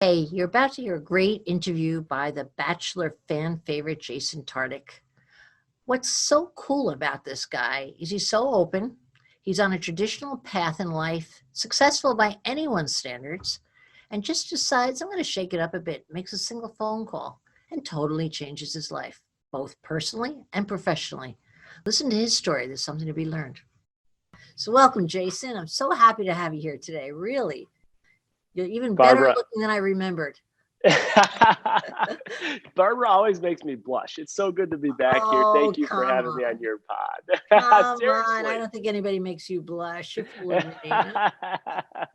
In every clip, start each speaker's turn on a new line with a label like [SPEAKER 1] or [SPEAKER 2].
[SPEAKER 1] Hey, you're about to hear a great interview by the Bachelor fan favorite Jason Tartick. What's so cool about this guy is he's so open. He's on a traditional path in life, successful by anyone's standards, and just decides I'm going to shake it up a bit, makes a single phone call, and totally changes his life, both personally and professionally. Listen to his story. There's something to be learned. So, welcome, Jason. I'm so happy to have you here today. Really, you're even better
[SPEAKER 2] Barbara,
[SPEAKER 1] looking than I remembered.
[SPEAKER 2] Barbara always makes me blush. It's so good to be back here.
[SPEAKER 1] Oh,
[SPEAKER 2] Thank you for
[SPEAKER 1] come
[SPEAKER 2] having me on
[SPEAKER 1] on.
[SPEAKER 2] your pod.
[SPEAKER 1] Come on. I
[SPEAKER 2] Seriously.
[SPEAKER 1] don't think anybody makes you blush. You're fooling me. Huh?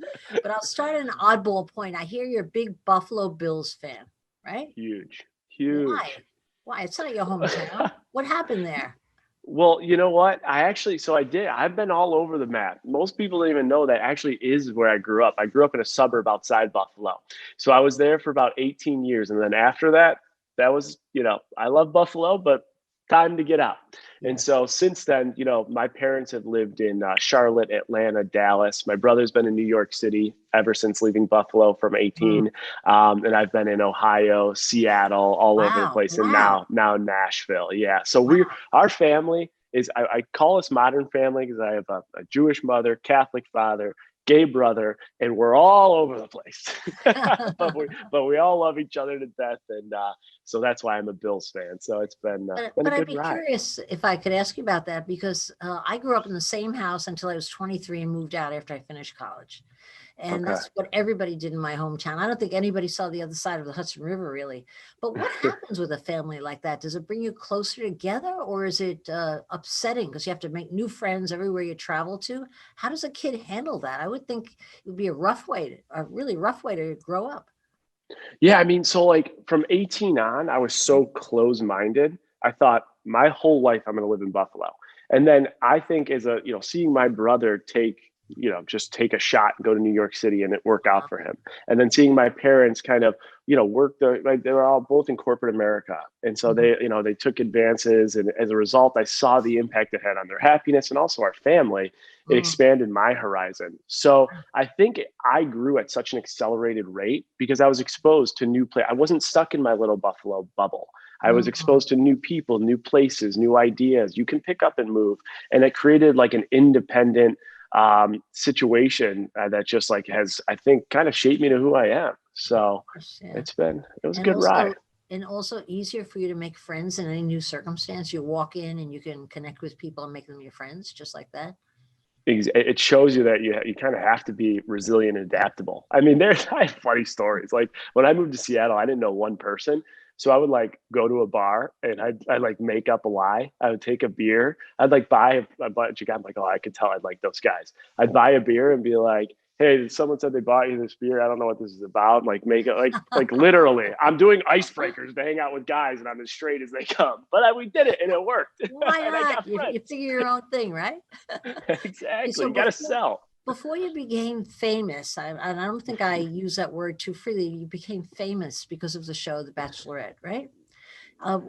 [SPEAKER 1] But I'll start at an oddball point. I hear you're a big Buffalo Bills fan, right?
[SPEAKER 2] Huge,
[SPEAKER 1] Why?
[SPEAKER 2] huge.
[SPEAKER 1] Why? It's not your hometown. What happened there?
[SPEAKER 2] Well, you know what? I did. I've been all over the map. Most people don't even know that actually is where I grew up. I grew up in a suburb outside Buffalo. So I was there for about 18 years. And then after that, I love Buffalo, but time to get out. And
[SPEAKER 1] Yes.
[SPEAKER 2] so since then, my parents have lived in Charlotte, Atlanta, Dallas. My brother's been in New York City ever since leaving Buffalo from
[SPEAKER 1] Mm.
[SPEAKER 2] 18. And I've been in Ohio, Seattle, all over the
[SPEAKER 1] Wow.
[SPEAKER 2] place, and
[SPEAKER 1] Wow.
[SPEAKER 2] now Nashville. Yeah. So
[SPEAKER 1] Wow.
[SPEAKER 2] our family is I call us modern family because I have a Jewish mother, Catholic father, gay brother, and we're all over the place. but we all love each other to death, and so that's why I'm a Bills fan. So it's been a
[SPEAKER 1] But I'd
[SPEAKER 2] good
[SPEAKER 1] be
[SPEAKER 2] ride.
[SPEAKER 1] curious if I could ask you about that because I grew up in the same house until I was 23 and moved out after I finished college. And
[SPEAKER 2] Okay.
[SPEAKER 1] that's what everybody did in my hometown. I don't think anybody saw the other side of the Hudson River really. But what happens with a family like that? Does it bring you closer together or is it upsetting because you have to make new friends everywhere you travel to? How does a kid handle that? I would think it would be a really rough way to grow up.
[SPEAKER 2] Yeah, I mean, so like from 18 on, I was so close-minded. I thought my whole life I'm going to live in Buffalo. And then I think seeing my brother just take a shot and go to New York City and it work out for him. And then seeing my parents kind of, work like they were all both in corporate America. And so
[SPEAKER 1] Mhm.
[SPEAKER 2] they took advances. And as a result, I saw the impact it had on their happiness and also our family. It
[SPEAKER 1] Mm.
[SPEAKER 2] expanded my horizon. So I think I grew at such an accelerated rate because I was exposed to new play. I wasn't stuck in my little Buffalo bubble. I was
[SPEAKER 1] Mhm.
[SPEAKER 2] exposed to new people, new places, new ideas. You can pick up and move, and it created like an independent situation that just like has, I think, kind of shaped me to who I am. So
[SPEAKER 1] Yeah.
[SPEAKER 2] it was a
[SPEAKER 1] And
[SPEAKER 2] good ride.
[SPEAKER 1] also easier for you to make friends in any new circumstance. You walk in and you can connect with people and make them your friends just like that.
[SPEAKER 2] It shows you that you kind of have to be resilient and adaptable. I mean, I have funny stories. Like when I moved to Seattle, I didn't know one person. So I would like go to a bar and I'd like make up a lie. I would take a beer. I'd like buy a bunch of guys. I'm like, oh, I could tell I'd like those guys. I'd buy a beer and be like, hey, someone said they bought you this beer. I don't know what this is about. Like make it like literally. I'm doing icebreakers to hang out with guys and I'm as straight as they come. But we did it and it worked.
[SPEAKER 1] Why
[SPEAKER 2] And I
[SPEAKER 1] not?
[SPEAKER 2] got
[SPEAKER 1] You
[SPEAKER 2] friends.
[SPEAKER 1] figure your own thing, right? Okay,
[SPEAKER 2] Exactly.
[SPEAKER 1] so
[SPEAKER 2] You got to sell.
[SPEAKER 1] before you became famous, and I don't think I use that word too freely, you became famous because of the show The Bachelorette, right? Uh,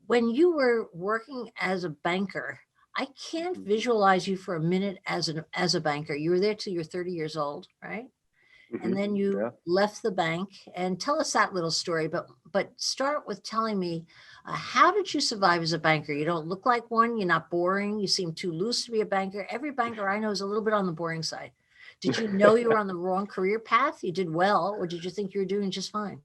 [SPEAKER 1] when you were working as a banker, I can't visualize you for a minute as a banker. You were there till you're 30 years old, right? And then you
[SPEAKER 2] Yeah.
[SPEAKER 1] left the bank and tell us that little story, but start with telling me how did you survive as a banker? You don't look like one, you're not boring, you seem too loose to be a banker. Every banker I know is a little bit on the boring side. Did you know you were on the wrong career path? You did well, or did you think you were doing just fine?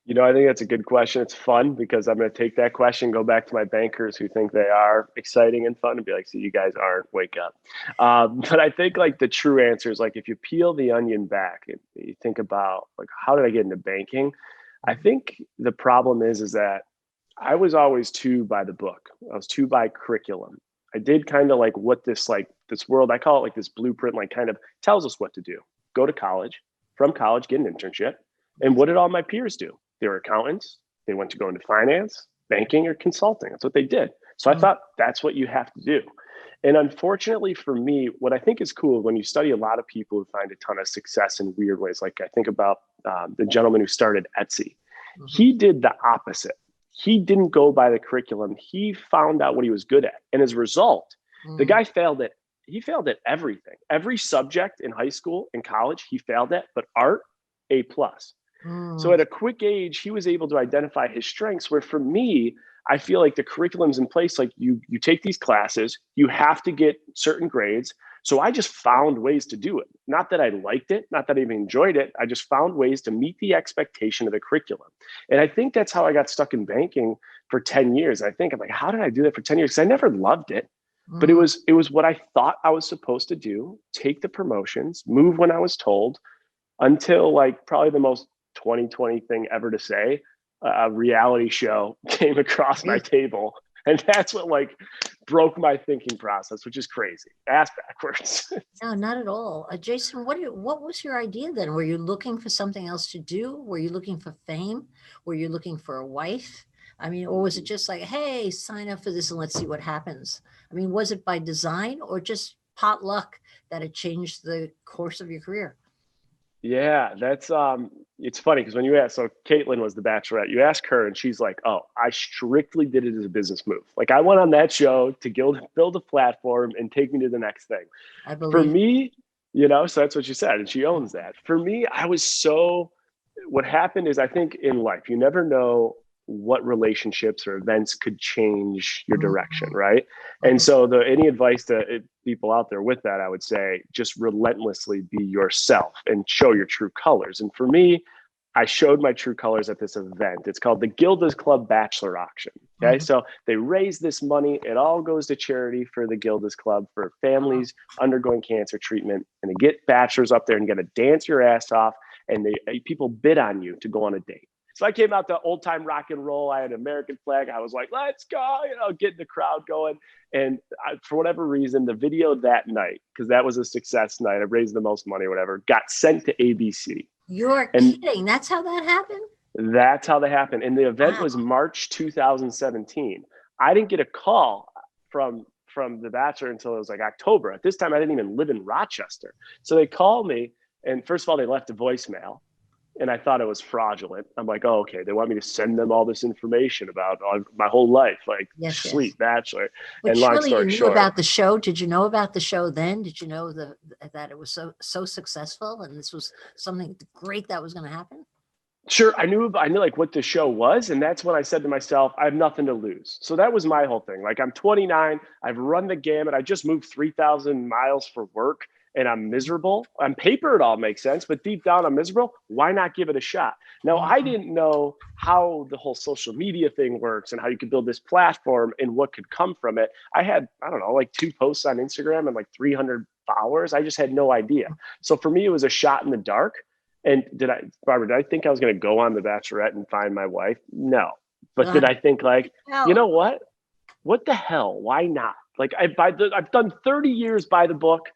[SPEAKER 2] I think that's a good question. It's fun because I'm going to take that question, go back to my bankers who think they are exciting and fun, and be like, "See, you guys aren't. Wake up." But I think like the true answer is like if you peel the onion back and you think about like how did I get into banking? I think the problem is that I was always too by the book. I was too by curriculum. I did kind of like what this world, I call it like this blueprint, like kind of tells us what to do. Go to college, from college, get an internship. And what did all my peers do? They were accountants. They went to go into finance, banking, or consulting. That's what they did. So I
[SPEAKER 1] Mm.
[SPEAKER 2] thought that's what you have to do. And unfortunately for me, what I think is cool when you study a lot of people who find a ton of success in weird ways, like I think about the gentleman who started Etsy,
[SPEAKER 1] Mhm.
[SPEAKER 2] he did the opposite. He didn't go by the curriculum. He found out what he was good at. And as a result, the
[SPEAKER 1] Mm.
[SPEAKER 2] guy he failed at everything. Every subject in high school and college, he failed at, but art, A plus. So
[SPEAKER 1] Mm.
[SPEAKER 2] at a quick age, he was able to identify his strengths, where for me, I feel like the curriculum's in place. Like you take these classes, you have to get certain grades. So I just found ways to do it. Not that I liked it, not that I even enjoyed it. I just found ways to meet the expectation of the curriculum. And I think that's how I got stuck in banking for 10 years. I think I'm like, how did I do that for 10 years? Because I never loved it. But it
[SPEAKER 1] Mm.
[SPEAKER 2] was what I thought I was supposed to do, take the promotions, move when I was told, until like probably the most 2020 thing ever to say, a reality show came across my
[SPEAKER 1] Great.
[SPEAKER 2] table. And that's what like broke my thinking process, which is crazy. Ass backwards.
[SPEAKER 1] No, not at all. Jason, what was your idea then? Were you looking for something else to do? Were you looking for fame? Were you looking for a wife? I mean, or was it just like, hey, sign up for this and let's see what happens? I mean, was it by design or just pot luck that it changed the course of your career?
[SPEAKER 2] Yeah, that's it's funny because when you ask, so Kaitlyn was the Bachelorette, you ask her and she's like, oh, I strictly did it as a business move. Like I went on that show to build a platform and take me to the next thing.
[SPEAKER 1] I
[SPEAKER 2] For
[SPEAKER 1] believe.
[SPEAKER 2] me, so that's what she said, and she owns that. For me, what happened is I think in life, you never know what relationships or events could change your direction,
[SPEAKER 1] Mhm,
[SPEAKER 2] right? And
[SPEAKER 1] mhm.
[SPEAKER 2] so any advice to people out there with that, I would say just relentlessly be yourself and show your true colors. And for me, I showed my true colors at this event. It's called the Gilda's Club Bachelor Auction. Okay.
[SPEAKER 1] Mhm.
[SPEAKER 2] So they raise this money. It all goes to charity for the Gilda's Club for
[SPEAKER 1] Wow.
[SPEAKER 2] families undergoing cancer treatment. And they get bachelors up there and get to dance your ass off. And people bid on you to go on a date. So I came out to old time rock and roll. I had an American flag. I was like, let's go, getting the crowd going. And for whatever reason, the video that night, because that was a success night, I raised the most money, whatever, got sent to ABC.
[SPEAKER 1] You're
[SPEAKER 2] And
[SPEAKER 1] kidding. That's how that happened?
[SPEAKER 2] that's how that happened. And the event was
[SPEAKER 1] Wow.
[SPEAKER 2] March 2017. I didn't get a call from the Bachelor until it was like October. At this time, I didn't even live in Rochester. So they called me, and first of all, they left a voicemail, and I thought it was fraudulent. I'm like, oh, okay, they want me to send them all this information about my whole life, like
[SPEAKER 1] Yes, yes.
[SPEAKER 2] sweet Bachelor.
[SPEAKER 1] But
[SPEAKER 2] And long
[SPEAKER 1] surely you
[SPEAKER 2] story
[SPEAKER 1] knew
[SPEAKER 2] short,
[SPEAKER 1] about the show. Did you know about the show then? Did you know that it was so successful and this was something great that was going to happen?
[SPEAKER 2] sure, I knew like what the show was, and that's when I said to myself, I have nothing to lose. So that was my whole thing. Like I'm 29, I've run the gamut. I just moved 3,000 miles for work, and I'm miserable. On paper, it all makes sense, but deep down, I'm miserable. Why not give it a shot? Now, I
[SPEAKER 1] Mhm.
[SPEAKER 2] didn't know how the whole social media thing works and how you could build this platform and what could come from it. I don't know, like 2 posts on Instagram and like 300 followers. I just had no idea. So for me, it was a shot in the dark. And Barbara, did I think I was going to go on The Bachelorette and find my wife? No. But did
[SPEAKER 1] Not
[SPEAKER 2] I think like, you
[SPEAKER 1] hell.
[SPEAKER 2] know what? What the hell? Why not? Like I've done 30 years by the book.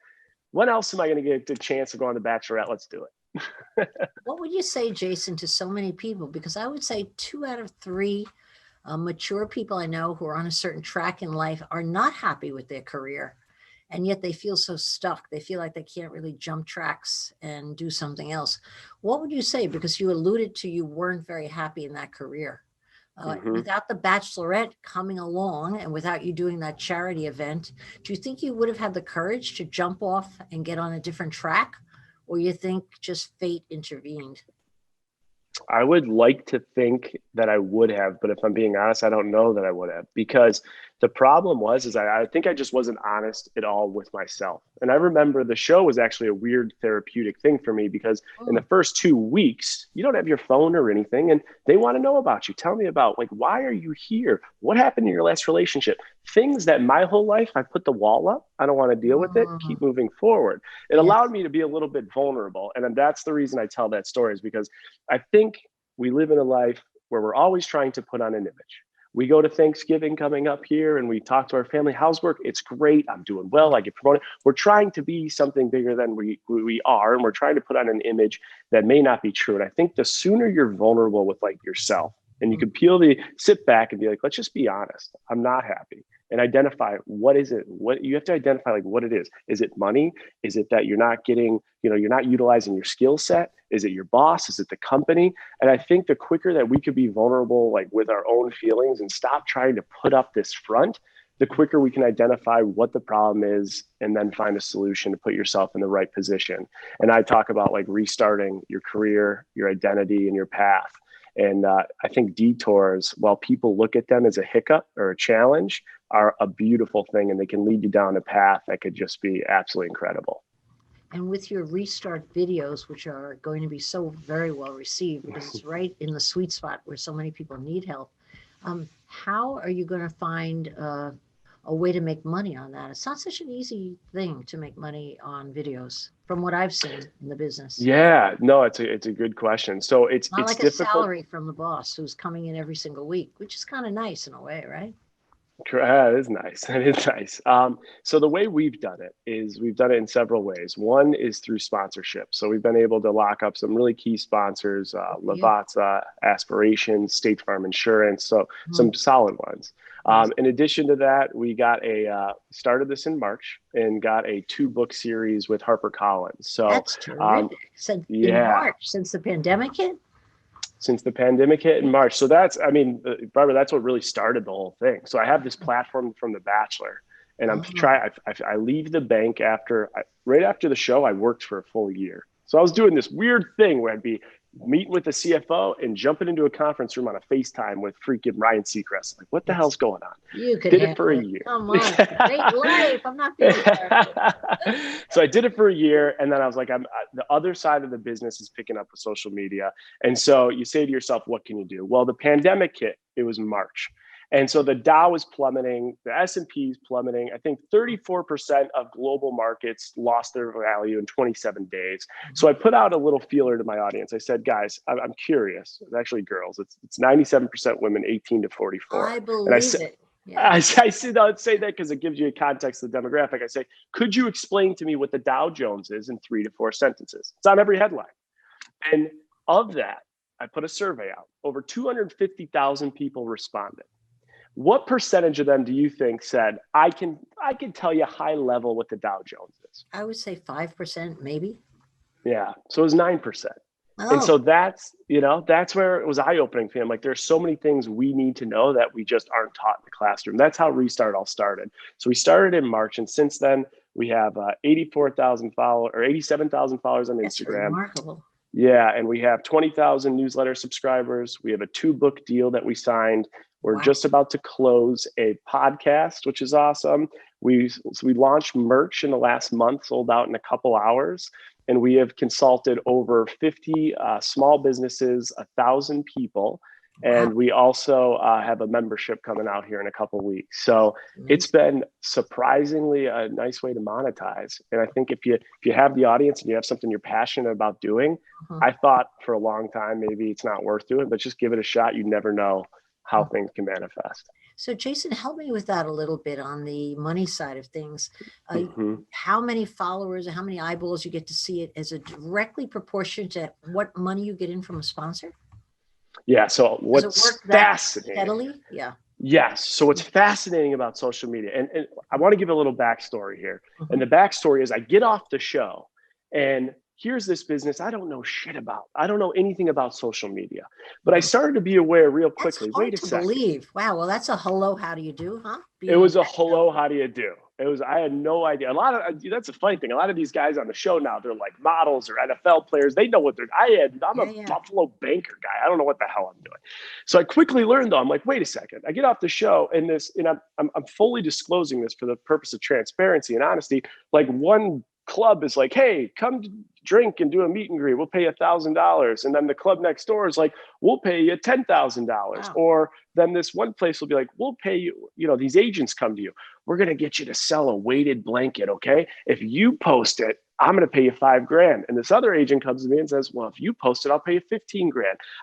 [SPEAKER 2] When else am I going to get the chance to go on The Bachelorette? Let's do it.
[SPEAKER 1] What would you say, Jason, to so many people? Because I would say two out of three mature people I know who are on a certain track in life are not happy with their career. And yet they feel so stuck. They feel like they can't really jump tracks and do something else. What would you say? Because you alluded to you weren't very happy in that career.
[SPEAKER 2] Hmm.
[SPEAKER 1] Without the Bachelorette coming along and without you doing that charity event, do you think you would have had the courage to jump off and get on a different track? Or you think just fate intervened?
[SPEAKER 2] I would like to think that I would have, but if I'm being honest, I don't know that I would have, because the problem was is I think I just wasn't honest at all with myself. And I remember the show was actually a weird therapeutic thing for me because in the
[SPEAKER 1] Mm,
[SPEAKER 2] first 2 weeks, you don't have your phone or anything, and they want to know about you. Tell me about like why are you here? What happened in your last relationship? Things that my whole life I put the wall up. I don't want to deal with it.
[SPEAKER 1] mm,
[SPEAKER 2] Keep moving forward. It allowed
[SPEAKER 1] yes.
[SPEAKER 2] me to be a little bit vulnerable. And then that's the reason I tell that story is because I think we live in a life where we're always trying to put on an image. We go to Thanksgiving coming up here and we talk to our family. How's work? It's great. I'm doing well. I get promoted. We're trying to be something bigger than we are. And we're trying to put on an image that may not be true. And I think the sooner you're vulnerable with like yourself and you
[SPEAKER 1] Mm,
[SPEAKER 2] can sit back and be like, let's just be honest. I'm not happy, and identify what is it, what you have to identify, like what it is. Is it money? Is it that you're not getting, you're not utilizing your skill set? Is it your boss? Is it the company? And I think the quicker that we could be vulnerable, like with our own feelings and stop trying to put up this front, the quicker we can identify what the problem is and then find a solution to put yourself in the right position. And I talk about like restarting your career, your identity, and your path. And I think detours, while people look at them as a hiccup or a challenge, are a beautiful thing, and they can lead you down a path that could just be absolutely incredible.
[SPEAKER 1] And with your restart videos, which are going to be so very well received because it's right in the sweet spot where so many people need help, how are you going to find a way to make money on that? It's not such an easy thing to make money on videos from what I've seen in the business.
[SPEAKER 2] Yeah, no, it's a good question. So it's
[SPEAKER 1] Not like a
[SPEAKER 2] difficult.
[SPEAKER 1] salary from the boss who's coming in every single week, which is kind of nice in a way, right?
[SPEAKER 2] That is nice. That is nice. So the way we've done it is we've done it in several ways. One is through sponsorship. So we've been able to lock up some really key sponsors, Lavazza, Aspiration, State Farm Insurance, so some solid ones. In addition to that, we got started this in March and got a 2-book series with HarperCollins. So
[SPEAKER 1] that's terrific. In March, since the pandemic hit?
[SPEAKER 2] Since the pandemic hit in March. So that's, I mean, Barbara, that's what really started the whole thing. So I have this platform from The Bachelor, and I leave the bank right after the show. I worked for a full year. So I was doing this weird thing where I'd be meeting with the CFO and jumping into a conference room on a FaceTime with freaking Ryan Seacrest. Like, what the hell's going on?
[SPEAKER 1] You could
[SPEAKER 2] did it for a year.
[SPEAKER 1] Come on, great life. I'm not being
[SPEAKER 2] So I did it for a year, and then I was like, the other side of the business is picking up with social media. And so you say to yourself, what can you do? Well, the pandemic hit. It was March. And so the Dow is plummeting, the S&P is plummeting. I think 34% of global markets lost their value in 27 days. So I put out a little feeler to my audience. I said, guys, I'm curious. It's actually girls. It's 97% women, 18 to 44.
[SPEAKER 1] I believe it. Yeah.
[SPEAKER 2] I say that because it gives you a context of the demographic. I say, could you explain to me what the Dow Jones is in 3 to 4 sentences? It's on every headline. And of that, I put a survey out. Over 250,000 people responded. What percentage of them do you think said, I can tell you high level what the Dow Jones is?
[SPEAKER 1] I would say 5%, maybe.
[SPEAKER 2] Yeah. So it was 9%.
[SPEAKER 1] Oh.
[SPEAKER 2] And so that's where it was eye-opening for him. Like, there's so many things we need to know that we just aren't taught in the classroom. That's how Restart all started. So we started in March, and since then we have 87,000 followers on Instagram.
[SPEAKER 1] That's remarkable.
[SPEAKER 2] Yeah, and we have 20,000 newsletter subscribers. We have a 2-book deal that we signed. We're just about to close a podcast, which is awesome. We launched merch in the last month, sold out in a couple hours, and we have consulted over 50 small businesses, 1,000 people, and we also have a membership coming out here in a couple weeks. So it's been surprisingly a nice way to monetize. And I think if you have the audience and you have something you're passionate about doing, I thought for a long time maybe it's not worth doing, but just give it a shot. You never know how things can manifest.
[SPEAKER 1] So Jason, help me with that a little bit on the money side of things. How many followers or how many eyeballs you get to see it as a directly proportion to what money you get in from a sponsor?
[SPEAKER 2] Yeah. So what's fascinating?
[SPEAKER 1] Steadily? Yeah.
[SPEAKER 2] Yes. So what's fascinating about social media, and I want to give a little backstory here. And the backstory is I get off the show and here's this business I don't know shit about. I don't know anything about social media, but I started to be aware real quickly.
[SPEAKER 1] Wait a second. Believe. Wow. Well, that's a hello. How do you do? Huh?
[SPEAKER 2] It was a hello. How do you do? I had no idea. That's a funny thing. A lot of these guys on the show now, they're like models or NFL players. They know what I'm a Buffalo banker guy. I don't know what the hell I'm doing. So I quickly learned though. I'm like, wait a second. I get off the show and I'm fully disclosing this for the purpose of transparency and honesty. Like, one club is like, hey, come drink and do a meet and greet. We'll pay you $1,000. And then the club next door is like, we'll pay you $10,000. Wow. Or then this one place will be like, we'll pay you, these agents come to you. We're going to get you to sell a weighted blanket. Okay. If you post it, I'm going to pay you $5,000. And this other agent comes to me and says, well, if you post it, I'll pay you $15,000.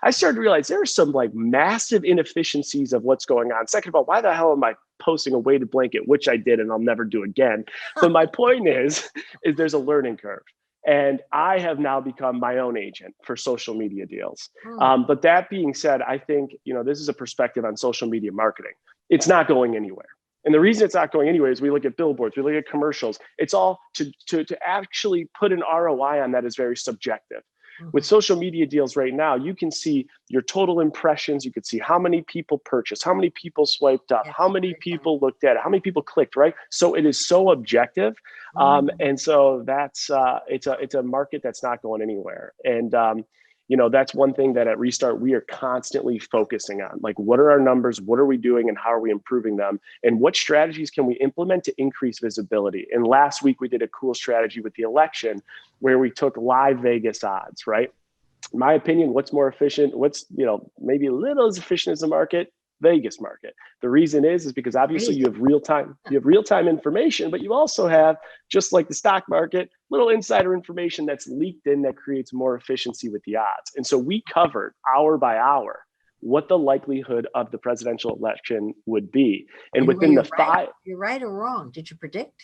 [SPEAKER 2] I started to realize there are some like massive inefficiencies of what's going on. Second of all, why the hell am I posting a weighted blanket, which I did and I'll never do again. But my point is there's a learning curve. And I have now become my own agent for social media deals. But that being said, I think, this is a perspective on social media marketing. It's not going anywhere. And the reason it's not going anywhere is we look at billboards, we look at commercials. It's all to actually put an ROI on that is very subjective. With social media deals right now, you can see your total impressions. You can see how many people purchased, how many people swiped up,
[SPEAKER 1] Yes,
[SPEAKER 2] how many
[SPEAKER 1] great point.
[SPEAKER 2] people looked at it, how many people clicked, right? So it is so objective. And so that's, it's a market that's not going anywhere. And, that's one thing that at Restart, we are constantly focusing on, like, what are our numbers? What are we doing and how are we improving them? And what strategies can we implement to increase visibility? And last week we did a cool strategy with the election where we took live Vegas odds, right? In my opinion, what's more efficient? What's, maybe a little as efficient as the market? Vegas market. The reason is because obviously you have real time information, but you also have, just like the stock market, little insider information that's leaked in that creates more efficiency with the odds. And so we covered hour by hour what the likelihood of the presidential election would be. And within the five,
[SPEAKER 1] you're right or wrong. Did you predict?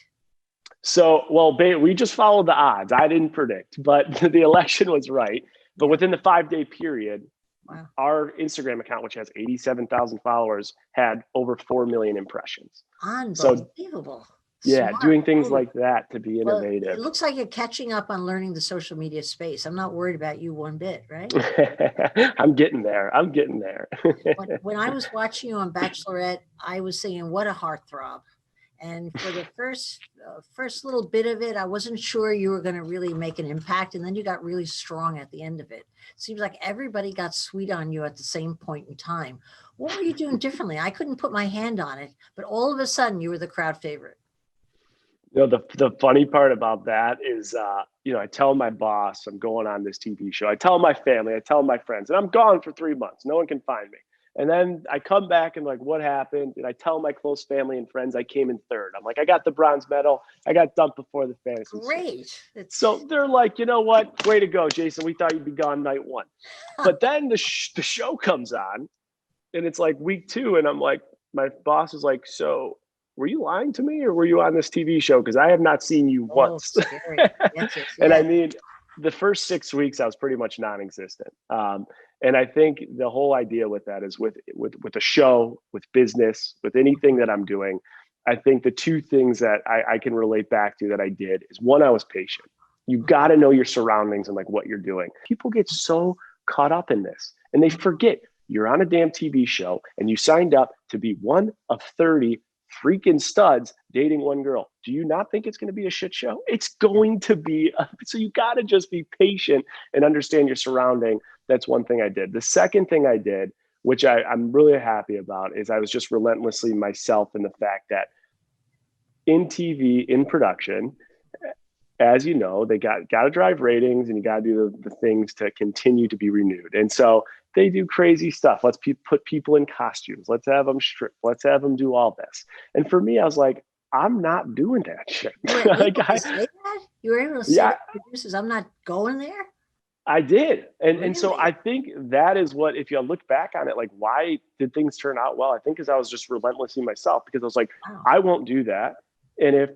[SPEAKER 2] So, well, we just followed the odds. I didn't predict, but the election was right. But within the 5-day period,
[SPEAKER 1] wow,
[SPEAKER 2] our Instagram account, which has 87,000 followers, had over 4 million impressions.
[SPEAKER 1] Unbelievable.
[SPEAKER 2] So, yeah,
[SPEAKER 1] Smart.
[SPEAKER 2] doing things like that to be innovative.
[SPEAKER 1] Well, it looks like you're catching up on learning the social media space. I'm not worried about you one bit, right?
[SPEAKER 2] I'm getting there.
[SPEAKER 1] When I was watching you on Bachelorette, I was saying, what a heartthrob. And for the first little bit of it, I wasn't sure you were going to really make an impact. And then you got really strong at the end of it. Seems like everybody got sweet on you at the same point in time. What were you doing differently? I couldn't put my hand on it, but all of a sudden you were the crowd favorite.
[SPEAKER 2] The funny part about that is, I tell my boss I'm going on this TV show. I tell my family, I tell my friends, and I'm gone for 3 months. No one can find me. And then I come back and like, what happened? And I tell my close family and friends I came in third. I'm like, I got the bronze medal. I got dumped before the fantasy.
[SPEAKER 1] Great.
[SPEAKER 2] So they're like, you know what? Way to go, Jason. We thought you'd be gone night one. But then the show comes on and it's like week 2. And I'm like, my boss is like, so were you lying to me or were you on this TV show? Because I have not seen you once.
[SPEAKER 1] Scary. Yes.
[SPEAKER 2] And I mean, the first 6 weeks, I was pretty much non-existent. And I think the whole idea with that is with a show, with business, with anything that I'm doing, I think the 2 things that I can relate back to that I did is, one, I was patient. You got to know your surroundings and like what you're doing. People get so caught up in this and they forget you're on a damn TV show and you signed up to be one of 30 freaking studs dating one girl. Do you not think it's going to be a shit show? It's going to be. So you got to just be patient and understand your surrounding. That's one thing I did. The second thing I did, which I'm really happy about, is I was just relentlessly myself in the fact that in TV, in production, as you know, they got to drive ratings and you got to do the things to continue to be renewed. And so they do crazy stuff. Let's put people in costumes. Let's have them strip. Let's have them do all this. And for me, I was like, I'm not doing that shit.
[SPEAKER 1] You were able to say that? You were able to say to producers, I'm not going there?
[SPEAKER 2] I did.
[SPEAKER 1] Really?
[SPEAKER 2] And so I think that is what, if you look back on it, like, why did things turn out well? I think because I was just relentlessly myself, because I was like, wow, I won't do that. And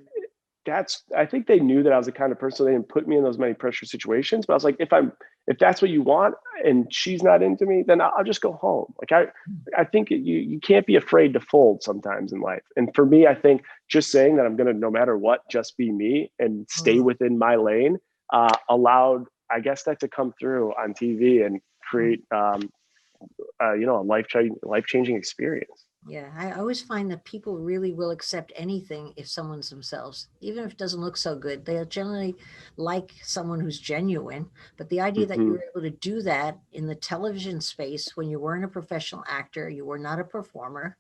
[SPEAKER 2] I think they knew that I was the kind of person, they didn't put me in those many pressure situations, but I was like, if that's what you want and she's not into me, then I'll just go home. Like I think you can't be afraid to fold sometimes in life. And for me, I think just saying that I'm going to, no matter what, just be me and stay within my lane, allowed, I guess, that to come through on TV and create, a life-changing experience.
[SPEAKER 1] Yeah, I always find that people really will accept anything if someone's themselves, even if it doesn't look so good. They'll generally like someone who's genuine. But the idea that you were able to do that in the television space when you weren't a professional actor, you were not a performer,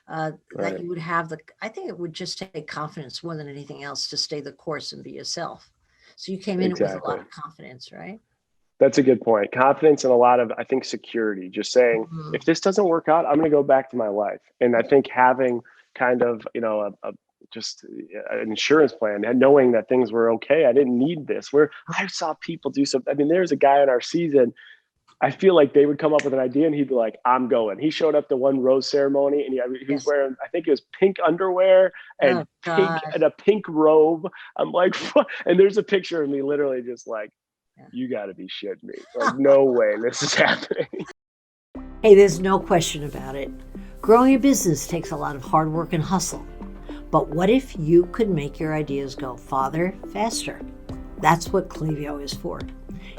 [SPEAKER 1] that you would have I think it would just take confidence more than anything else to stay the course and be yourself. So you came in with a lot of confidence, right?
[SPEAKER 2] That's a good point. Confidence and a lot of, I think, security, just saying, if this doesn't work out, I'm going to go back to my life. And I think having kind of, just an insurance plan and knowing that things were okay. I didn't need this. Where I saw people do something. I mean, there's a guy in our season, I feel like they would come up with an idea and he'd be like, I'm going. He showed up to one rose ceremony and he was wearing, I think it was pink underwear and a pink robe. I'm like, what? And there's a picture of me literally just like, you got to be shitting me. Like, no way this is happening.
[SPEAKER 1] Hey, there's no question about it. Growing a business takes a lot of hard work and hustle. But what if you could make your ideas go farther, faster? That's what Klaviyo is for.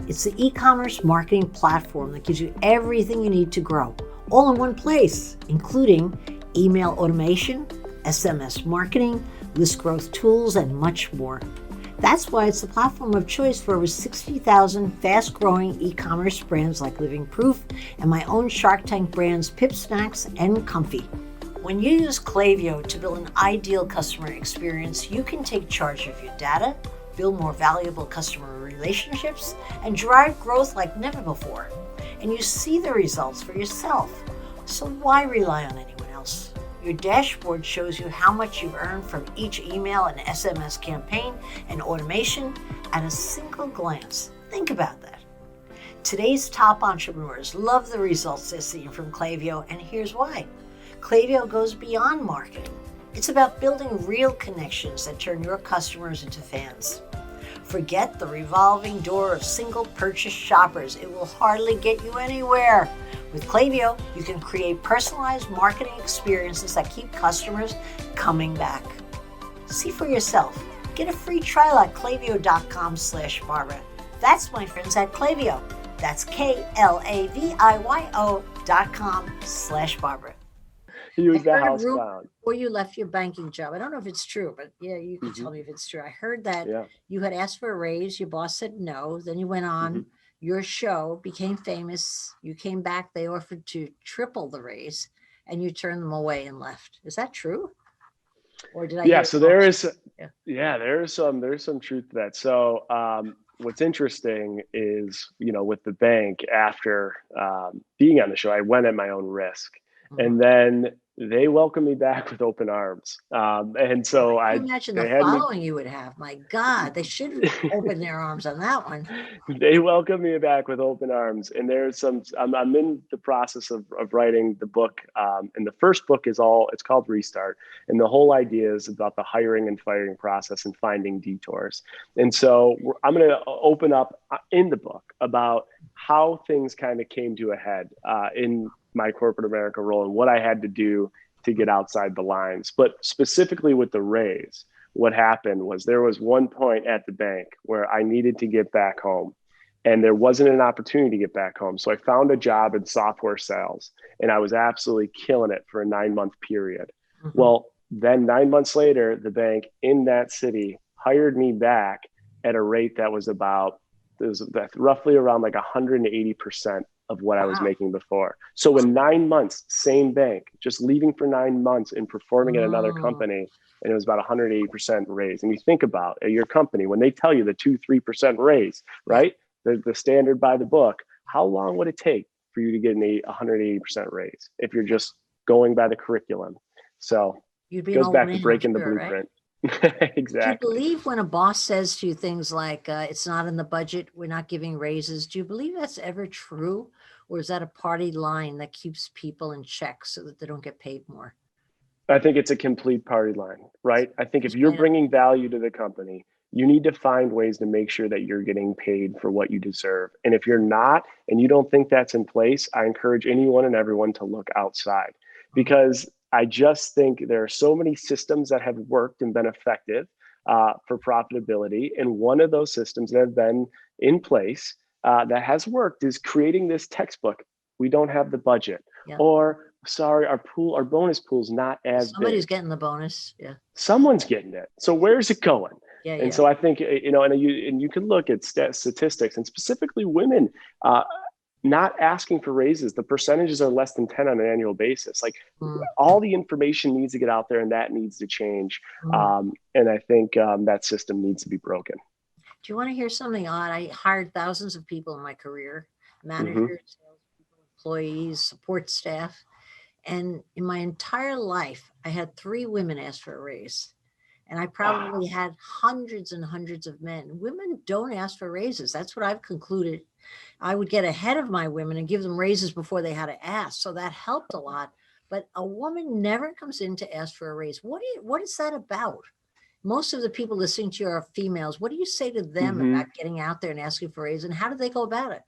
[SPEAKER 1] It's the e-commerce marketing platform that gives you everything you need to grow, all in one place, including email automation, SMS marketing, list growth tools, and much more. That's why it's the platform of choice for over 60,000 fast-growing e-commerce brands like Living Proof and my own Shark Tank brands Pip Snacks and Comfy. When you use Klaviyo to build an ideal customer experience, you can take charge of your data, build more valuable customer relationships, and drive growth like never before. And you see the results for yourself. So why rely on anyone else? Your dashboard shows you how much you've earned from each email and SMS campaign and automation at a single glance. Think about that. Today's top entrepreneurs love the results they're seeing from Klaviyo, and here's why. Klaviyo goes beyond marketing. It's about building real connections that turn your customers into fans. Forget the revolving door of single purchase shoppers. It will hardly get you anywhere. With Klaviyo, you can create personalized marketing experiences that keep customers coming back. See for yourself. Get a free trial at klaviyo.com/Barbara. That's my friends at Klaviyo. That's KLAVIYO.com/Barbara.
[SPEAKER 2] He was
[SPEAKER 1] I
[SPEAKER 2] the
[SPEAKER 1] heard a
[SPEAKER 2] house
[SPEAKER 1] rumor
[SPEAKER 2] clown.
[SPEAKER 1] before you left your banking job. I don't know if it's true, but yeah, you can tell me if it's true. I heard that
[SPEAKER 2] Yeah.
[SPEAKER 1] you had asked for a raise. Your boss said no. Then you went on your show, became famous. You came back. They offered to triple the raise, and you turned them away and left. Is that true? Or did I
[SPEAKER 2] Yeah.
[SPEAKER 1] hear
[SPEAKER 2] So
[SPEAKER 1] it wrong?
[SPEAKER 2] there's some truth to that. So what's interesting is, with the bank, after being on the show, I went at my own risk, and then they welcomed me back with open arms. And so
[SPEAKER 1] Can you imagine the
[SPEAKER 2] they had me.
[SPEAKER 1] following you would have? My God, they should open their arms on that one.
[SPEAKER 2] They welcomed me back with open arms, and I'm in the process of writing the book, and the first book it's called Restart, and the whole idea is about the hiring and firing process and finding detours. And so I'm going to open up in the book about how things kind of came to a head in my corporate America role and what I had to do to get outside the lines. But specifically with the raise, what happened was there was one point at the bank where I needed to get back home, and there wasn't an opportunity to get back home. So I found a job in software sales, and I was absolutely killing it for a 9-month period. Well, then 9 months later, the bank in that city hired me back at a rate that was roughly around like 180% of what I was making before. So in 9 months, same bank, just leaving for 9 months and performing at another company, and it was about 180% raise. And you think about your company, when they tell you the 2-3% raise, right? The standard by the book, how long would it take for you to get an 180% raise if you're just going by the curriculum? So it goes back to breaking the blueprint. Right? Exactly.
[SPEAKER 1] Do you believe when a boss says to you things like, it's not in the budget, we're not giving raises? Do you believe that's ever true? Or is that a party line that keeps people in check so that they don't get paid more?
[SPEAKER 2] I think it's a complete party line, right? I think if you're bringing value to the company, you need to find ways to make sure that you're getting paid for what you deserve. And if you're not, and you don't think that's in place, I encourage anyone and everyone to look outside, because I just think there are so many systems that have worked and been effective for profitability. And one of those systems that have been in place that has worked is creating this textbook. We don't have the budget, or sorry, our bonus pool's not as
[SPEAKER 1] Somebody's
[SPEAKER 2] big.
[SPEAKER 1] getting the bonus. Yeah.
[SPEAKER 2] Someone's getting it. So where's it going? And so I think, and you can look at statistics, and specifically women not asking for raises. The percentages are less than 10 on an annual basis. Like all the information needs to get out there, and that needs to change. And I think that system needs to be broken.
[SPEAKER 1] Do you want to hear something odd? I hired thousands of people in my career, managers, salespeople, employees, support staff. And in my entire life, I had 3 women ask for a raise. And I probably had hundreds and hundreds of men. Women don't ask for raises. That's what I've concluded. I would get ahead of my women and give them raises before they had to ask. So that helped a lot. But a woman never comes in to ask for a raise. What is that about? Most of the people listening to you are females. What do you say to them about getting out there and asking for a raise, and how do they go about it?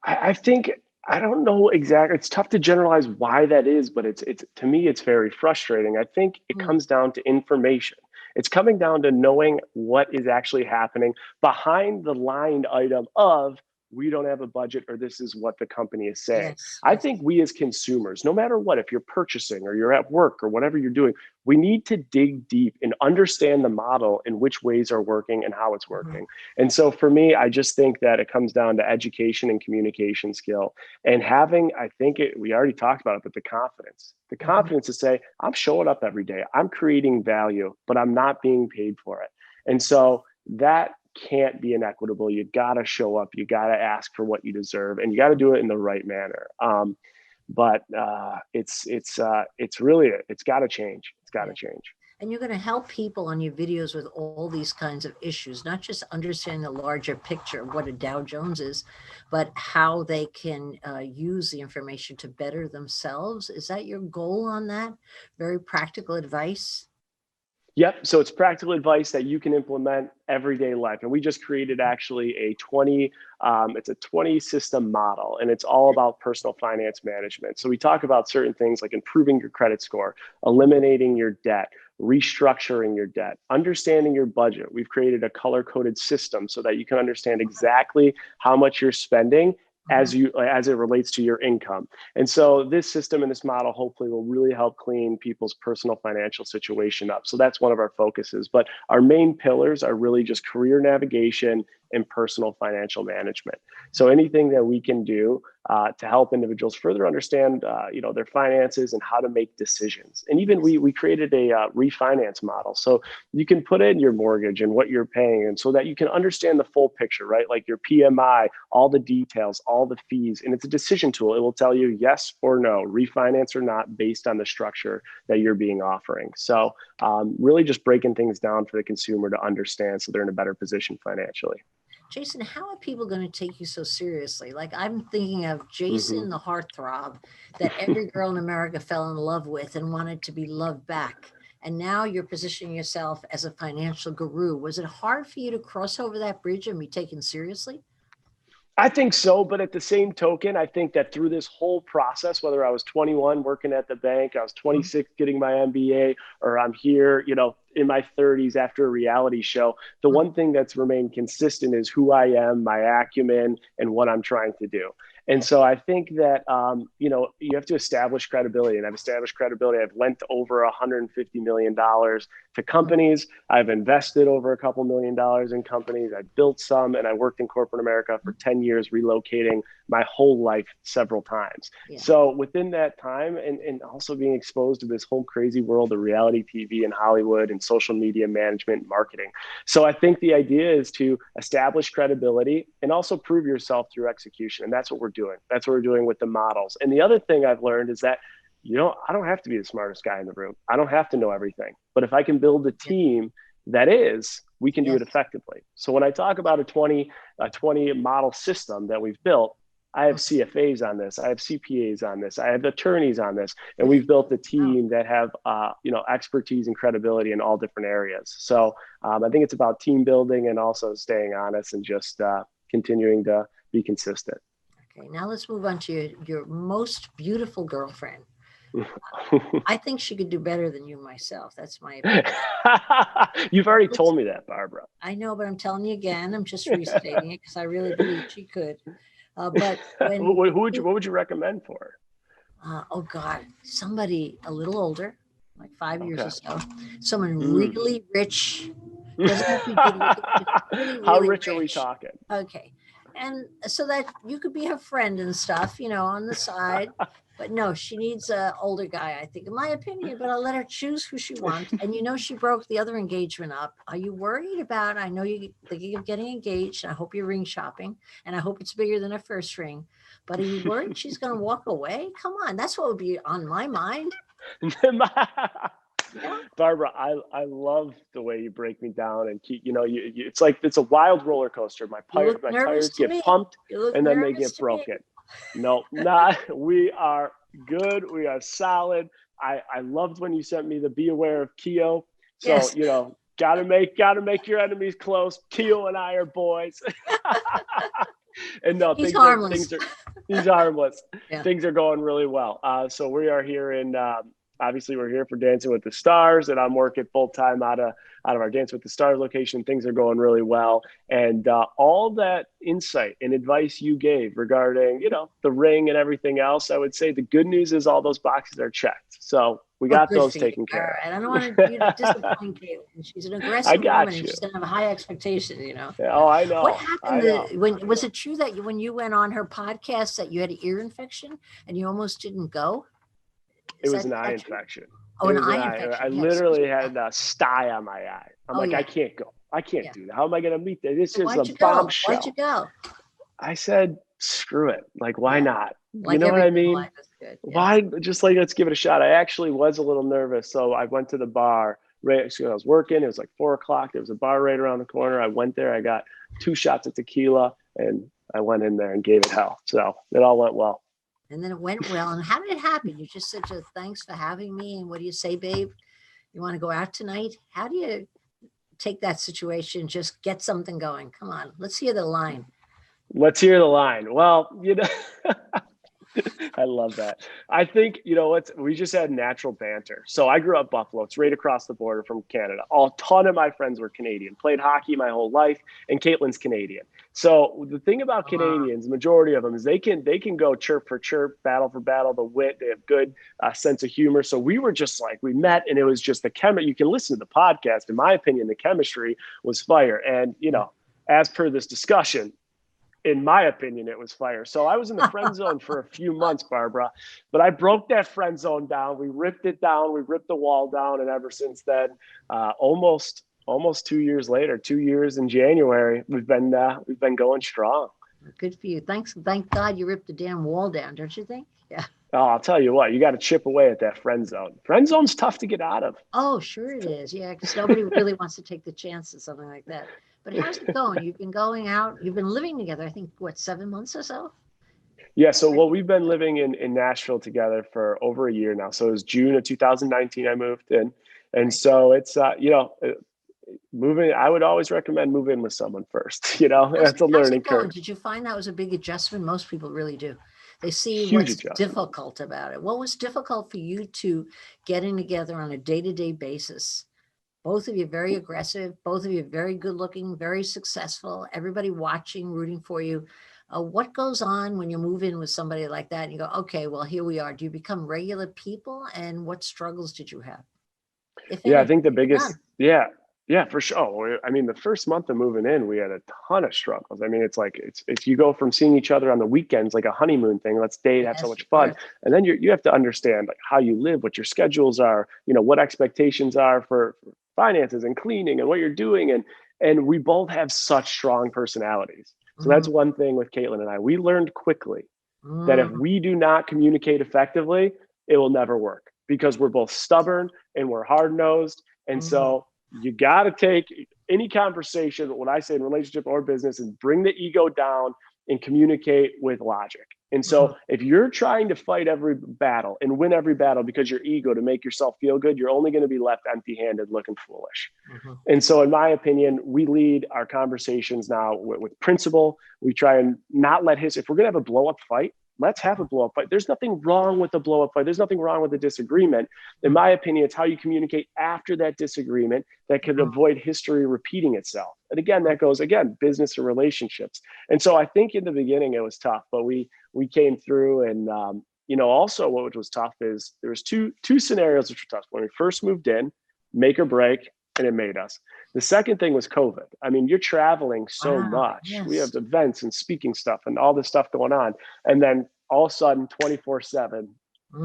[SPEAKER 2] I think, I don't know exactly. It's tough to generalize why that is, but it's to me, it's very frustrating. I think it comes down to information. It's coming down to knowing what is actually happening behind the line item of we don't have a budget, or this is what the company is saying.
[SPEAKER 1] Yes.
[SPEAKER 2] I think we as consumers, no matter what, if you're purchasing or you're at work or whatever you're doing, we need to dig deep and understand the model and which ways are working and how it's working. And so for me, I just think that it comes down to education and communication skill, and having, I think we already talked about it, but the confidence to say, I'm showing up every day, I'm creating value, but I'm not being paid for it. And so that can't be inequitable. You got to show up, you got to ask for what you deserve, and you got to do it in the right manner. But it's really, it's got to change. It's got to change.
[SPEAKER 1] And you're going to help people on your videos with all these kinds of issues, not just understanding the larger picture of what a Dow Jones is, but how they can use the information to better themselves. Is that your goal on that? Very practical advice?
[SPEAKER 2] Yep. So it's practical advice that you can implement everyday life. And we just created actually it's a 20 system model, and it's all about personal finance management. So we talk about certain things like improving your credit score, eliminating your debt, restructuring your debt, understanding your budget. We've created a color-coded system so that you can understand exactly how much you're spending as it relates to your income. And so this system and this model hopefully will really help clean people's personal financial situation up. So that's one of our focuses. But our main pillars are really just career navigation and personal financial management. So anything that we can do to help individuals further understand their finances and how to make decisions. And even we created a refinance model. So you can put in your mortgage and what you're paying, and so that you can understand the full picture, right? Like your PMI, all the details, all the fees. And it's a decision tool. It will tell you yes or no, refinance or not, based on the structure that you're being offering. So really just breaking things down for the consumer to understand so they're in a better position financially.
[SPEAKER 1] Jason, how are people going to take you so seriously? Like, I'm thinking of Jason, the heartthrob that every girl in America fell in love with and wanted to be loved back. And now you're positioning yourself as a financial guru. Was it hard for you to cross over that bridge and be taken seriously?
[SPEAKER 2] I think so, but at the same token, I think that through this whole process, whether I was 21 working at the bank, I was 26 getting my MBA, or I'm here, in my 30s after a reality show, the one thing that's remained consistent is who I am, my acumen, and what I'm trying to do. And so I think that, you have to establish credibility, and I've established credibility. I've lent over $150 million to companies. I've invested over a couple $1 million in companies. I built some, and I worked in corporate America for 10 years, relocating my whole life several times. Yeah. So within that time, and also being exposed to this whole crazy world of reality TV and Hollywood and social media management and marketing. So I think the idea is to establish credibility and also prove yourself through execution. And that's what we're doing. That's what we're doing with the models. And the other thing I've learned is that, I don't have to be the smartest guy in the room. I don't have to know everything. But if I can build a team we can do it effectively. So when I talk about a 20 model system that we've built, I have CFAs on this, I have CPAs on this, I have attorneys on this, and we've built a team that have, expertise and credibility in all different areas. So I think it's about team building and also staying honest and just continuing to be consistent.
[SPEAKER 1] Okay, now let's move on to your most beautiful girlfriend. I think she could do better than you myself. That's my opinion.
[SPEAKER 2] You've already told me that, Barbara.
[SPEAKER 1] I know, but I'm telling you again. I'm just restating it because I really believe she could. But what
[SPEAKER 2] would you recommend for her?
[SPEAKER 1] Oh God, somebody a little older, like 5 years or so. Someone really rich. Doesn't have to be good looking,
[SPEAKER 2] How rich are we talking?
[SPEAKER 1] Okay. And so that you could be her friend and stuff, on the side. But no, she needs an older guy, I think, in my opinion, but I'll let her choose who she wants. And she broke the other engagement up. Are you worried about, I know you're thinking of getting engaged, and I hope you're ring shopping, and I hope it's bigger than a first ring, but are you worried she's going to walk away? Come on, that's what would be on my mind.
[SPEAKER 2] Barbara, I love the way you break me down and keep, it's like, it's a wild roller coaster. My tires get pumped and then they get broken. No, we are good. We are solid. I loved when you sent me the Be Aware of Keo. So, yes. Gotta make your enemies close. Keo and I are boys. And no,
[SPEAKER 1] he's harmless.
[SPEAKER 2] He's harmless. Yeah. Things are going really well. So we are here in obviously we're here for Dancing with the Stars, and I'm working full time out of our Dancing with the Stars location. Things are going really well, and all that insight and advice you gave regarding, the ring and everything else, I would say the good news is all those boxes are checked. So we got those taken care of.
[SPEAKER 1] Right. I don't want to disappoint Kaitlyn. She's an
[SPEAKER 2] I
[SPEAKER 1] aggressive
[SPEAKER 2] got
[SPEAKER 1] woman, and
[SPEAKER 2] you.
[SPEAKER 1] she's going to have high expectations.
[SPEAKER 2] Oh, I
[SPEAKER 1] What
[SPEAKER 2] know.
[SPEAKER 1] happened? When was it true that when you went on her podcast that you had an ear infection and you almost didn't go?
[SPEAKER 2] It was an eye infection.
[SPEAKER 1] Oh, an eye infection.
[SPEAKER 2] I literally had a sty on my eye. I'm like, I can't go. I can't do that. How am I going to meet that? This is a bombshell.
[SPEAKER 1] Why'd you go?
[SPEAKER 2] I said, screw it. Like, why not?
[SPEAKER 1] Like,
[SPEAKER 2] you know what I mean?
[SPEAKER 1] Why?
[SPEAKER 2] Just like, let's give it a shot. I actually was a little nervous. So I went to the bar. Right, so I was working. It was like 4:00. There was a bar right around the corner. I went there. I got 2 shots of tequila, and I went in there and gave it hell. So it all went well.
[SPEAKER 1] And then it went well. And how did it happen? You just said, thanks for having me. And what do you say, babe? You want to go out tonight? How do you take that situation? Just get something going. Come on. Let's hear the line.
[SPEAKER 2] Let's hear the line. Well, I love that. I think, we just had natural banter. So I grew up Buffalo. It's right across the border from Canada. A ton of my friends were Canadian, played hockey my whole life, and Kaitlyn's Canadian. So the thing about Canadians, the majority of them, is they can go chirp for chirp, battle for battle, the wit, they have good sense of humor. So we were just like, we met, and it was just the chemistry. You can listen to the podcast. In my opinion, the chemistry was fire. And, as per this discussion, in my opinion, it was fire. So I was in the friend zone for a few months, Barbara, but I broke that friend zone down. We ripped it down. We ripped the wall down. And ever since then, almost 2 years later, 2 years in January, we've been going strong.
[SPEAKER 1] Good for you. Thank God you ripped the damn wall down, don't you think? Yeah.
[SPEAKER 2] Oh, I'll tell you what, you got to chip away at that friend zone. Friend zone's tough to get out of.
[SPEAKER 1] Oh, sure it is. Yeah, because nobody really wants to take the chance of something like that. But how's it going? You've been going out. You've been living together, I think, 7 months or so?
[SPEAKER 2] Yeah, so we've been living in Nashville together for over a year now. So it was June of 2019 I moved in. And so it's, moving, I would always recommend moving with someone first. That's a learning curve.
[SPEAKER 1] Did you find that was a big adjustment? Most people really do. They see what's difficult about it. What was difficult for you to getting together on a day-to-day basis? Both of you very aggressive, both of you very good looking, very successful, everybody watching, rooting for you. What goes on when you move in with somebody like that and you go, okay, well, here we are. Do you become regular people? And what struggles did you have?
[SPEAKER 2] I think the biggest, yeah, for sure. I mean, the first month of moving in, we had a ton of struggles. I mean, it's like, if you go from seeing each other on the weekends, like a honeymoon thing, let's date, have so much fun. And then you have to understand like how you live, what your schedules are, what expectations are for finances and cleaning and what you're doing. And we both have such strong personalities. So that's one thing with Kaitlyn and I. We learned quickly that if we do not communicate effectively, it will never work because we're both stubborn and we're hard-nosed. And so you got to take any conversation, what I say in relationship or business, is bring the ego down and communicate with logic. And so if you're trying to fight every battle and win every battle because your ego to make yourself feel good, you're only going to be left empty-handed looking foolish. And so in my opinion, we lead our conversations now with principle. We try and not let if we're going to have a blow-up fight, let's have a blow-up fight. There's nothing wrong with the blow-up fight. There's nothing wrong with the disagreement. In my opinion, it's how you communicate after that disagreement that could avoid history repeating itself. And again, that goes, business and relationships. And so I think in the beginning it was tough, but we came through. And, also what was tough is there was two scenarios which were tough. When we first moved in, make or break, and it made us. The second thing was COVID. I mean, you're traveling so much.
[SPEAKER 1] Yes.
[SPEAKER 2] We have events and speaking stuff and all this stuff going on. And then all of a sudden, 24/7,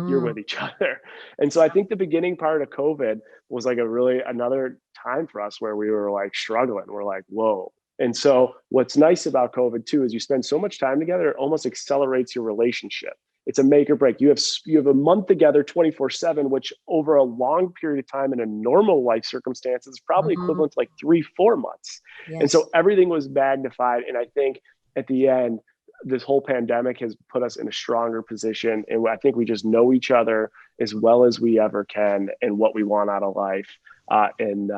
[SPEAKER 2] you're with each other. And so I think the beginning part of COVID was like another time for us where we were like struggling. We're like, whoa. And so what's nice about COVID too, is you spend so much time together, it almost accelerates your relationship. It's a make or break. You have a month together 24/7, which over a long period of time in a normal life circumstances is probably equivalent to like 3-4 months. Yes. And so everything was magnified. And I think at the end, this whole pandemic has put us in a stronger position. And I think we just know each other as well as we ever can and what we want out of life. And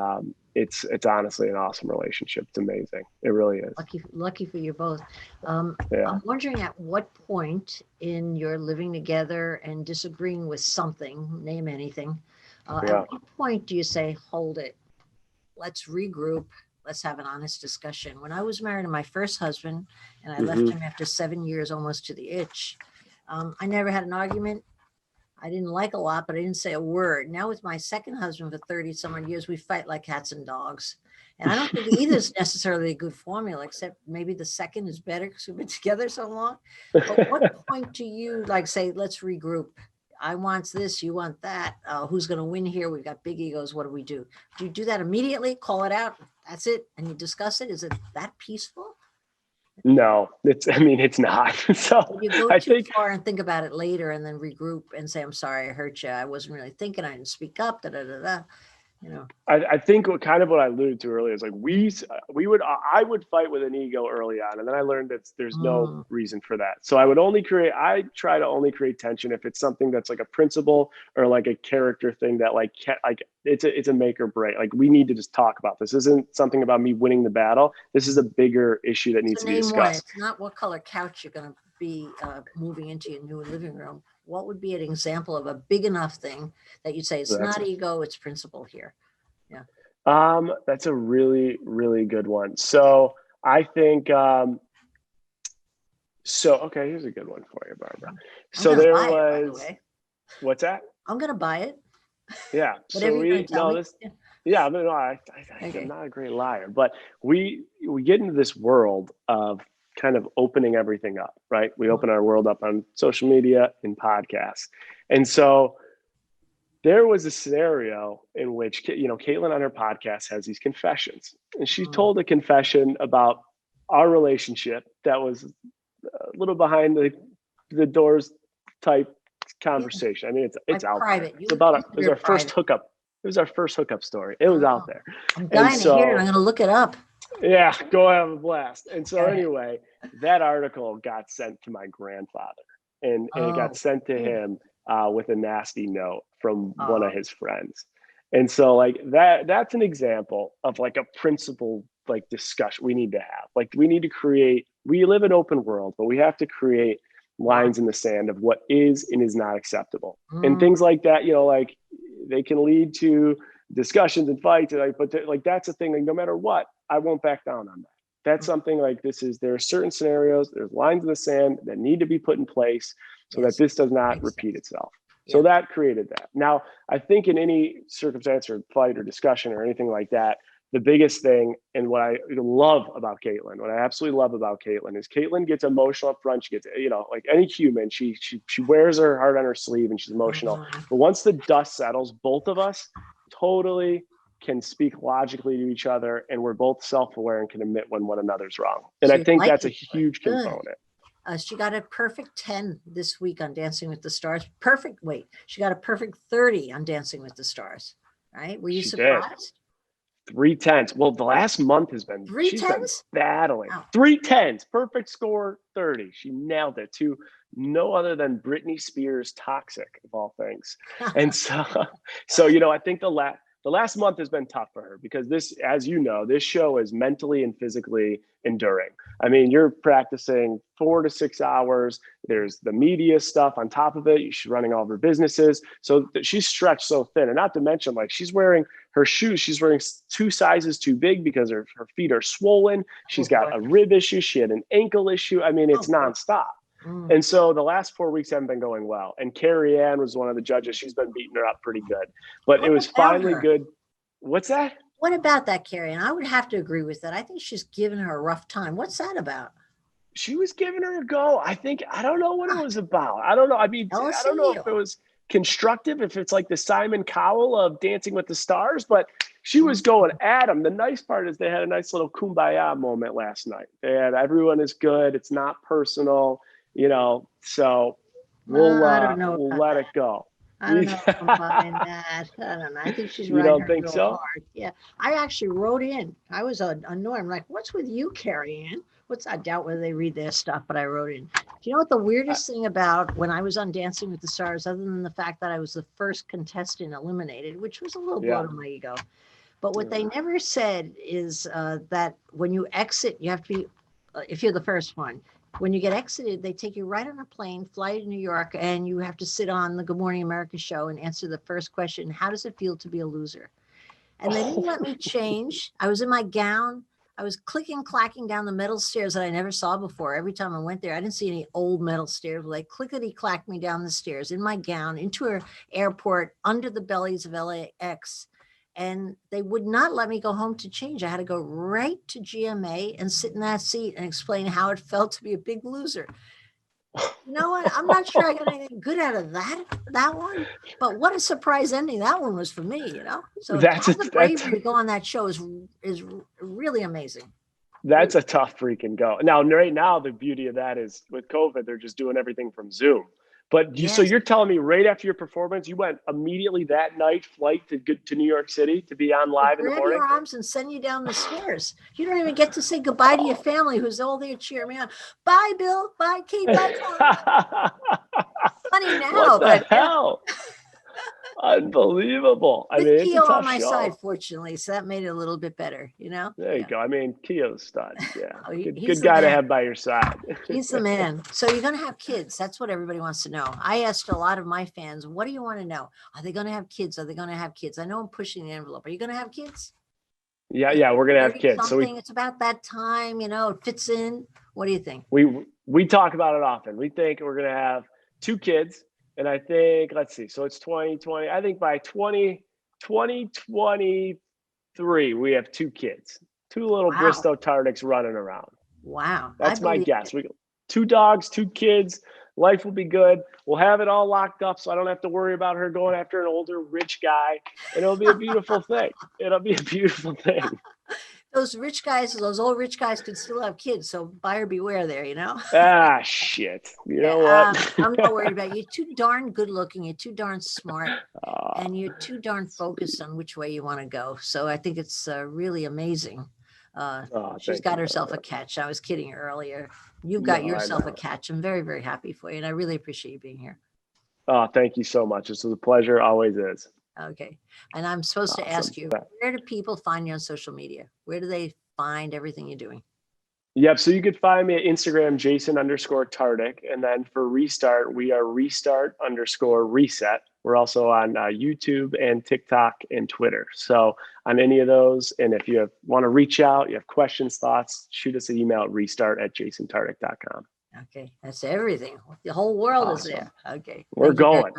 [SPEAKER 2] it's honestly an awesome relationship. It's amazing. It really is.
[SPEAKER 1] Lucky for you both.
[SPEAKER 2] Yeah.
[SPEAKER 1] I'm wondering at what point in your living together and disagreeing with something, name anything,
[SPEAKER 2] Yeah.
[SPEAKER 1] at what point do you say, hold it, let's regroup, let's have an honest discussion? When I was married to my first husband and I left him after 7 years, almost to the itch, I never had an argument. I didn't like a lot, but I didn't say a word. Now with my second husband for 30 some odd years, we fight like cats and dogs. And I don't think either is necessarily a good formula, except maybe the second is better because we've been together so long. But what point do you like say, let's regroup? I want this, you want that. Who's going to win here? We've got big egos. What do we do? Do you do that immediately? Call it out. That's it. And you discuss it. Is it that peaceful?
[SPEAKER 2] No, it's not. So
[SPEAKER 1] Or you go
[SPEAKER 2] I
[SPEAKER 1] too
[SPEAKER 2] think
[SPEAKER 1] far and think about it later and then regroup and say, I'm sorry, I hurt you. I wasn't really thinking. I didn't speak up. Da, da, da, da. You know,
[SPEAKER 2] I think what I alluded to earlier is like I would fight with an ego early on, and then I learned that there's no reason for that. So I try to only create tension if it's something that's like a principle or like a character thing that like it's a make or break. Like we need to just talk about this. This isn't something about me winning the battle. This is a bigger issue that needs to be
[SPEAKER 1] name one.
[SPEAKER 2] discussed.
[SPEAKER 1] It's not what color couch you're going to be moving into your new living room. What would be an example of a big enough thing that you'd say it's not ego, it's principle here? Yeah.
[SPEAKER 2] That's a really, really good one. So I think, okay, here's a good one for you, Barbara. So there was, what's that?
[SPEAKER 1] I'm going to buy it.
[SPEAKER 2] Yeah.
[SPEAKER 1] Whatever you're going to tell me.
[SPEAKER 2] Yeah, no, I'm not a great liar, but we get into this world of kind of opening everything up, right? We open our world up on social media and podcasts. And so there was a scenario in which, Kaitlyn on her podcast has these confessions, and she told a confession about our relationship that was a little behind the doors type conversation. I mean, it's out
[SPEAKER 1] private.
[SPEAKER 2] there. It was our first hookup. It was our first hookup story. It was out there.
[SPEAKER 1] I'm dying to hear it. I'm going to look it up.
[SPEAKER 2] Yeah, go have a blast. And so anyway, that article got sent to my grandfather, and it got sent to him with a nasty note from one of his friends. And so like that's an example of like a principle like discussion we need to have. Like we live in an open world, but we have to create lines in the sand of what is and is not acceptable. And things like that, like they can lead to discussions and fights. But that's a thing, like no matter what, I won't back down on that. That's something like there are certain scenarios, there's lines in the sand that need to be put in place so that this does not repeat itself. So that created that. Now, I think in any circumstance or fight or discussion or anything like that, the biggest thing and what I love about Kaitlyn, what I absolutely love about Kaitlyn is Kaitlyn gets emotional up front. She gets, like any human, she wears her heart on her sleeve and she's emotional. But once the dust settles, both of us totally can speak logically to each other, and we're both self-aware and can admit when one another's wrong. And I think that's a huge component.
[SPEAKER 1] She got a perfect 10 this week on Dancing with the Stars. She got a perfect 30 on Dancing with the Stars, right? Were you surprised?
[SPEAKER 2] 3 10s. Well, the last month has been, she's been battling. 3 10s, perfect score, 30. She nailed it to no other than Britney Spears' Toxic, of all things. And so I think the last month has been tough for her because this, as you know, this show is mentally and physically enduring. I mean, you're practicing 4 to 6 hours. There's the media stuff on top of it. She's running all of her businesses. So she's stretched so thin. And not to mention, like, she's wearing her shoes. She's wearing 2 sizes too big because her feet are swollen. She's got a rib issue. She had an ankle issue. I mean, it's nonstop. And so the last 4 weeks haven't been going well. And Carrie Ann was one of the judges. She's been beating her up pretty good. But it was finally good. What's that?
[SPEAKER 1] What about that, Carrie? And I would have to agree with that. I think she's giving her a rough time. What's that about?
[SPEAKER 2] She was giving her a go. I don't know what it was about. I don't know. I mean, I don't know if it was constructive, if it's like the Simon Cowell of Dancing with the Stars, but she was going at him. The nice part is they had a nice little kumbaya moment last night. They had everyone is good. It's not personal, so we'll let it go.
[SPEAKER 1] I don't know if I'm buying that. I don't know. I think she's
[SPEAKER 2] right. You don't think so?
[SPEAKER 1] Hard. Yeah. I actually wrote in. I was annoyed. I'm like, what's with you, Carrie Ann? I doubt whether they read their stuff, but I wrote in. Do you know what the weirdest thing about when I was on Dancing with the Stars, other than the fact that I was the first contestant eliminated, which was a little blow to my ego, But what they never said is that when you exit, you have to be, if you're the first one, when you get exited, they take you right on a plane, fly you to New York, and you have to sit on the Good Morning America show and answer the first question: how does it feel to be a loser? And they didn't let me change. I was in my gown. I was clicking, clacking down the metal stairs that I never saw before. Every time I went there, I didn't see any old metal stairs. Like clickety clack me down the stairs in my gown into an airport under the bellies of LAX. And they would not let me go home to change. I had to go right to GMA and sit in that seat and explain how it felt to be a big loser. You know what? I'm not sure I got anything good out of that one, but what a surprise ending that one was for me, you know? So to have the bravery to go on that show is really amazing.
[SPEAKER 2] That's a tough freaking go. Now, right now, the beauty of that is with COVID, they're just doing everything from Zoom. But so you're telling me right after your performance, you went immediately that night, flight to New York City to be on live in the morning?
[SPEAKER 1] Grab your arms and send you down the stairs. You don't even get to say goodbye to your family who's all there cheering me on. Bye, Bill. Bye, Kate. Bye, Tom. Funny now.
[SPEAKER 2] What the hell? Unbelievable. I mean, it's a tough
[SPEAKER 1] on my
[SPEAKER 2] show.
[SPEAKER 1] Side, fortunately, so that made it a little bit better, you know?
[SPEAKER 2] There you go. I mean, Keo's stud. Yeah.
[SPEAKER 1] He's
[SPEAKER 2] good guy to have by your side.
[SPEAKER 1] He's the man. So you're going to have kids. That's what everybody wants to know. I asked a lot of my fans, what do you want to know? Are they going to have kids? Are they going to have kids? I know I'm pushing the envelope. Are you going to have kids?
[SPEAKER 2] Yeah, we're going to have kids. So
[SPEAKER 1] it's about that time, you know, it fits in. What do you think?
[SPEAKER 2] We talk about it often. We think we're going to have 2 kids. And I think, let's see, so it's 2020. I think by 2023, we have 2 kids, 2 little Bristowe Tarticks running around.
[SPEAKER 1] Wow.
[SPEAKER 2] That's my guess. We got 2 dogs, 2 kids. Life will be good. We'll have it all locked up so I don't have to worry about her going after an older, rich guy. And it'll be a beautiful thing. It'll be a beautiful thing.
[SPEAKER 1] Those old rich guys could still have kids. So buyer beware there, you know?
[SPEAKER 2] Shit. You know what?
[SPEAKER 1] I'm not worried about you. You're too darn good looking. You're too darn smart. And you're too darn focused on which way you want to go. So I think it's really amazing. She's got herself a catch. I was kidding earlier. You've got yourself a catch. I'm very, very happy for you. And I really appreciate you being here.
[SPEAKER 2] Oh, thank you so much. This was a pleasure. Always is.
[SPEAKER 1] Okay. And I'm supposed to ask you, where do people find you on social media? Where do they find everything you're doing?
[SPEAKER 2] Yep. So you could find me at Instagram, Jason_Tartick. And then for Restart, we are Restart_Reset. We're also on YouTube and TikTok and Twitter. So on any of those, and if you want to reach out, you have questions, thoughts, shoot us an email at restart@jasontartick.com.
[SPEAKER 1] Okay, that's everything. The whole world is there. Okay.
[SPEAKER 2] We're going.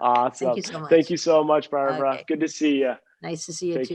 [SPEAKER 2] Awesome.
[SPEAKER 1] Thank you so much.
[SPEAKER 2] Thank you so much, Barbara. Okay. Good to see you.
[SPEAKER 1] Nice to see you too.